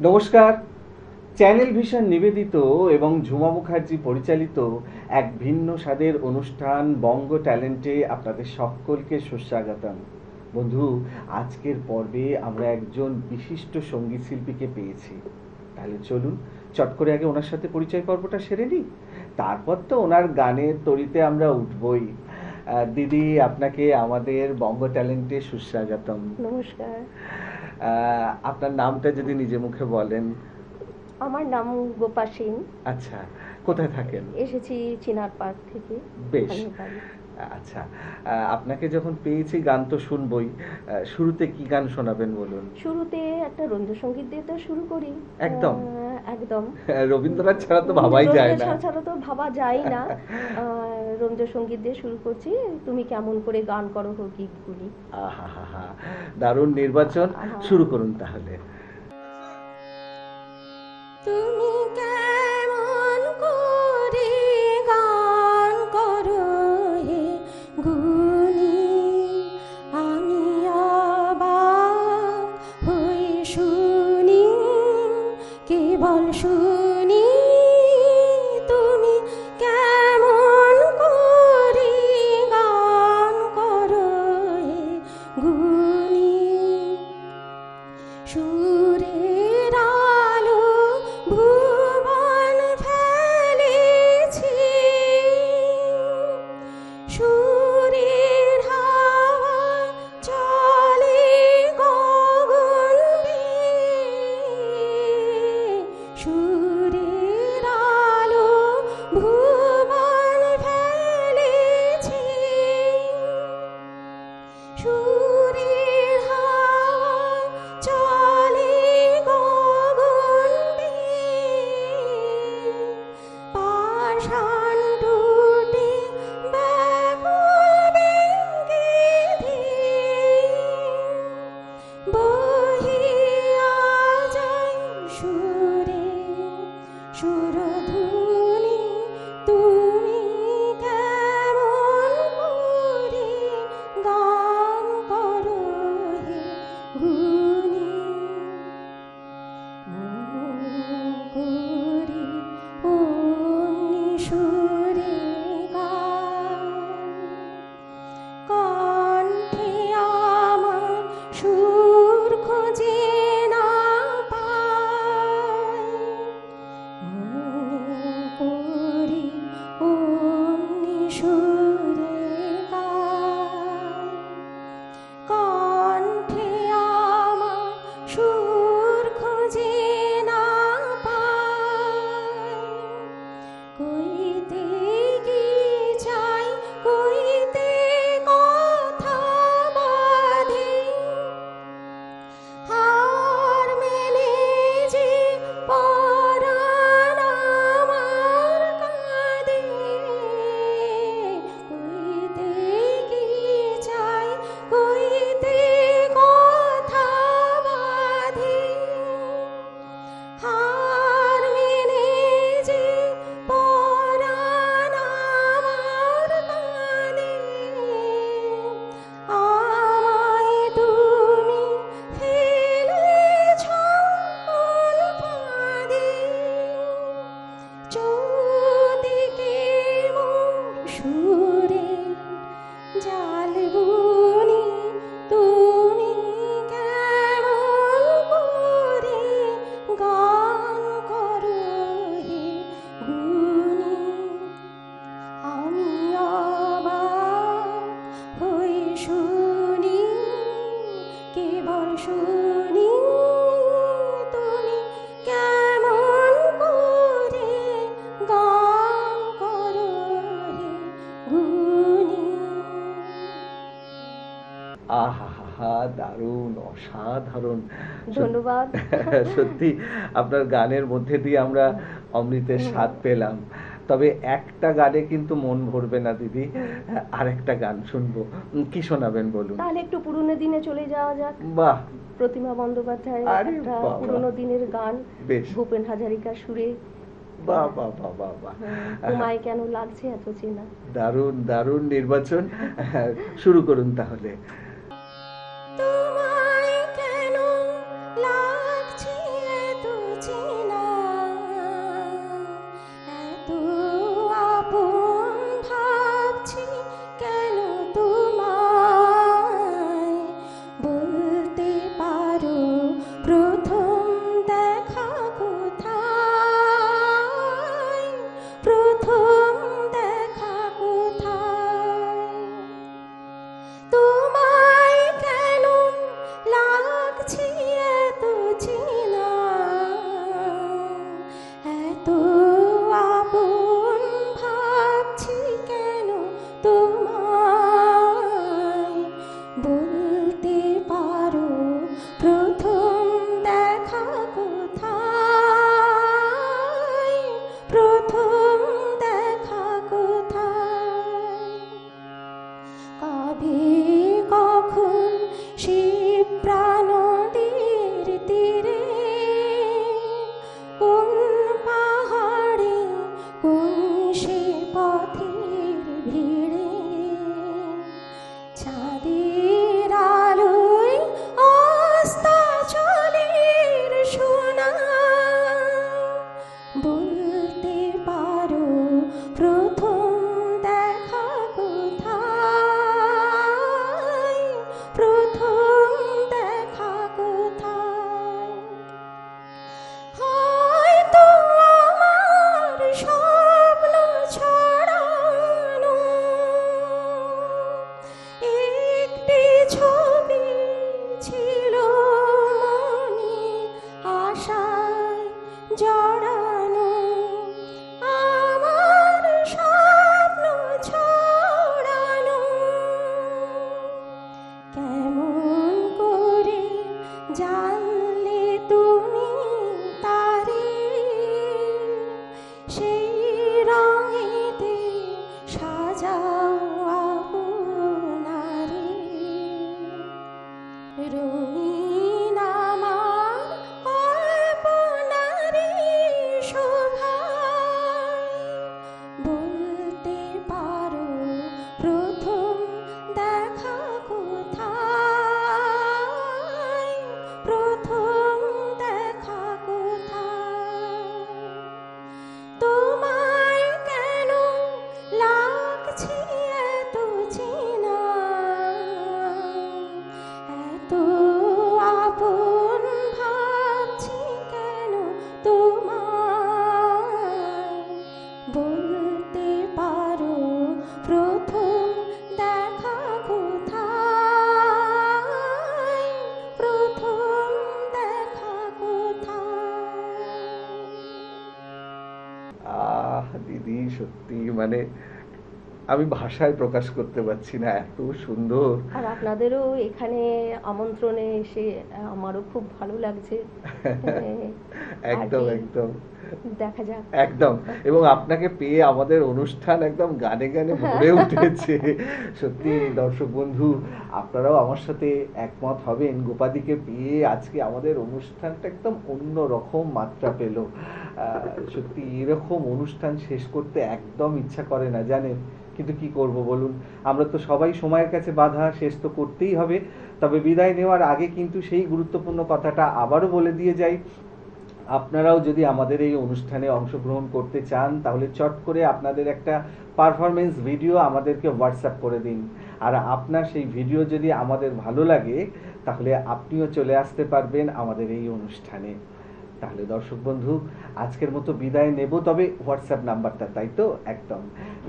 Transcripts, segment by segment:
নমস্কার। Channel vision নিবেদিত এবং ঝুমা মুখার্জি পরিচালিত এক ভিন্ন স্বাদের অনুষ্ঠান বঙ্গ ট্যালেন্টে আপনাদের সকলকে সুস্বাগতম। বন্ধু, আজকের পর্বে আমরা একজন বিশিষ্ট সঙ্গীত শিল্পীকে পেয়েছি। তাহলে চলুন চট করে আগে ওনার সাথে পরিচয় পর্বটা সেরে নিই, তারপর তো ওনার গানের তরিতে আমরা উঠবই। দিদি, আপনাকে আমাদের বঙ্গ ট্যালেন্টে সুস্বাগতম। নমস্কার। আপনার নামটা যদি নিজে মুখে বলেন। আমার নাম গোপা সিং। আচ্ছা, কোথায় থাকেন? এসেছি চিনার পার্ক থেকে। বেশ। ওখানে বাড়ি। আচ্ছা, আপনাকে যখন পেয়েছি গান তো শুনবই। শুরুতে কি গান শোনাবেন বলুন? শুরুতে একটা রবীন্দ্রসঙ্গীত দিয়ে তো শুরু করি। একদম। একদম। রবীন্দ্রনাথ ছাড়া তো ভাবাই যায় না। রবীন্দ্রনাথ ছাড়া তো ভাবা যায় না। রবীন্দ্রসঙ্গীত দিয়ে শুরু করছি। তুমি কেমন করে গান করো হো গীতগুলি। আহা হা হা, দারুণ নির্বাচন। আহা। শুরু করুন তাহলে। তুমি কেমন করে গান করো হে গুণী, আমি অবাক হয়ে শুনি, কেবল শুনি। তুমি কেমন করে গান করো হে গুণী, সুরের আলো ভুবন ফেলেছি, সুরের হাওয়া চলে গগন বেয়ে, সুরের আলো ভুবন ফেলেছি, সুরের হাওয়া চলে গগন বেয়ে, পাষাণ টুটে ব্যাকুল বেগে ধেয়ে, বহিয়া যায় সুরে সুরধুনী। তুমি কেমন করে গান করো হে গুণী, করি অমনি সুরে গান, কণ্ঠে আমার সুর খুঁজে না পাই, করি অমনি সুরে গান, কণ্ঠে আমার সুর খুঁজে না পাই, কইতে কি চাই কইতে কথা বাঁধে, হার মেনে যে পরাণ আমার কাঁদে, কইতে কি চাই কইতে কথা বাঁধে, হার মেনে যে পরাণ আমার কাঁদে, আমায় তুমি ফেলেছ কোন ফাঁদে, চৌদিকে মোর সুরে জাল বুনি। তুমি কেমন করে গান করো হে গুণী, আমি অবাক হয়ে শুনি, কেবল শুনি। তুমি কেমন করে গান করো হে গুণী। আহা হা হা, দারুণ, অসাধারণ। ধন্যবাদ। সত্যি আপনার গানের মধ্যে দিয়ে আমরা অমৃতের স্বাদ পেলাম। তবে একটা গানে কিন্তু মন ভরবে না দিদি, আরেকটা গান শুনবো। কি শোনাবেন বলুন? তাহলে একটু পুরনো দিনে চলে যাওয়া যাক। বাহ, প্রতিমা বন্দ্যোপাধ্যায় আরে একটা বাবা। পুরনো দিনের গান, বেশ। ভূপেন হাজারিকার সুরে। বাহ বাহ বাহ বাহ বাহ, তোমায় কেন লাগছে এত চেনা। দারুণ দারুণ নির্বাচন। শুরু করুন তাহলে। তোমায় কেন লাগছে এত পথের ভিড়ে চাঁদের আলোয় অস্তাচলের সোনা বলতে পারো প্রথম দেখা কোথায়, প্রথম দেখা কোথায়। হয়তো আমার স্বপ্ন ছড়ানো একটি ছবি ছিল মনে, আশায় জড়ানো আমার স্বপ্ন ছড়ানো। কেমন করে জানলে তুমি তারে, সেই রঙেতে সাজাও আপনারে। রঙিন আমার আপনারে শোভায়, বলতে পারো প্রথম দেখা কোথায়, প্রথম দেখা কোথায়। তোমায় কেন লাগছে এত চেনা, এত আপন ভাবছি কেন তোমায়, বলতে পারো প্রথম দেখা কোথায়, প্রথম দেখা কোথায়। দিদি সত্যি মানে আমি ভাষায় প্রকাশ করতে পারছি না, এত সুন্দর। আর আপনাদেরও এখানে আমন্ত্রণে এসে আমারও খুব ভালো লাগছে। একদম আর কি, একদম দেখা যাক। একদম। এবং আপনাকে পেয়ে আমাদের অনুষ্ঠান একদম গানে গানে ভরে উঠেছে। সত্যি দর্শক বন্ধু, আপনারাও আমার সাথে একমত হবেন, গোপাদিকে পেয়ে আজকে আমাদের অনুষ্ঠানটা একদম অন্য রকম মাত্রা পেল। সত্যি এরকম অনুষ্ঠান শেষ করতে একদম ইচ্ছা করে না জানেন, কিন্তু কি করব বলুন, আমরা তো সবাই সময়ের কাছে বাঁধা, শেষ তো করতেই হবে। তবে বিদায় নেওয়ার আগে কিন্তু সেই গুরুত্বপূর্ণ কথাটা আবারও বলে দিয়ে যাই, আপনারাও যদি আমাদের এই অনুষ্ঠানে অংশগ্রহণ করতে চান তাহলে চট করে আপনাদের একটা পারফরমেন্স ভিডিও আমাদেরকে হোয়াটসঅ্যাপ করে দিন। আর আপনার সেই ভিডিও যদি আমাদের ভালো লাগে তাহলে আপনিও চলে আসতে পারবেন আমাদের এই অনুষ্ঠানে। তাহলে দর্শক বন্ধু, আজকের মতো বিদায় নেব, তবে হোয়াটসঅ্যাপ নাম্বারটা তাই তো, একদম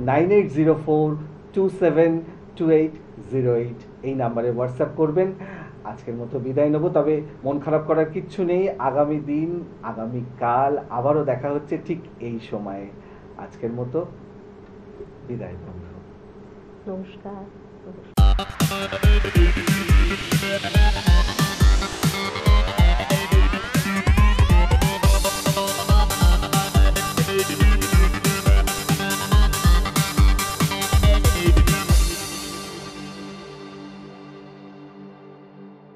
9804272808 এই নাম্বারে হোয়াটসঅ্যাপ করবেন। আজকের মতো বিদায় নেব, তবে মন খারাপ করার কিচ্ছু নেই, আগামী দিন আগামীকাল আবারও দেখা হচ্ছে ঠিক এই সময়ে। আজকের মতো বিদায় বন্ধু, নমস্কার।